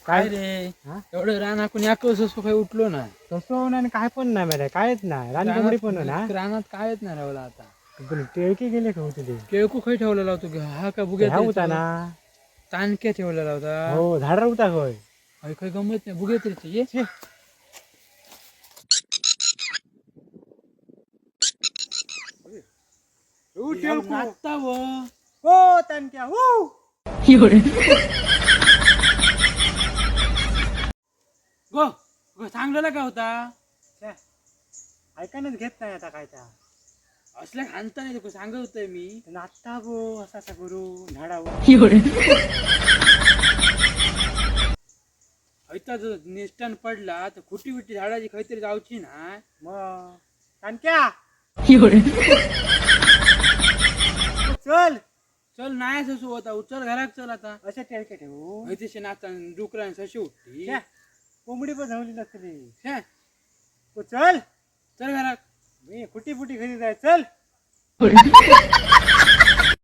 काय रे हा? एवढं रानाकून याकस काही उठलो ना तसं नाही काय पण नाही मारे कायच नाही रानकोंबडी पण ना रानात कायच नाही रावला आता पण टिळकी गेले का होते ते केळकू खाई ठेवलेला होता हा का ह्या बुग्यात होता ना ताणक्या ठेवलेला होता हो झाडावर होता होय अरे काही गमत नाही बुग्यात येते ये छे. ऊ, टिळकू. नाचता व हो तनक्या हो गो गो सांगलेला का होता ऐकायलाच घेत नाही आता काय त्या असल्या खानता नाही तुला सांगत होतंय मी नाचता गो असा असा करू झाडावर हैता जर निष्ठान पडला तर खुटी बिटी झाडाची काहीतरी जाऊची ना मग तनक्या चल चल नाही ससू होता उचल घरात चल आता अशा टिळके ठेवू हैतीशी नाचता डुकरान सशी उठती छे. कोंबडी पण धावली नसली छे, तो चल चल घरात मी फुटी फुटी घरी जाय चल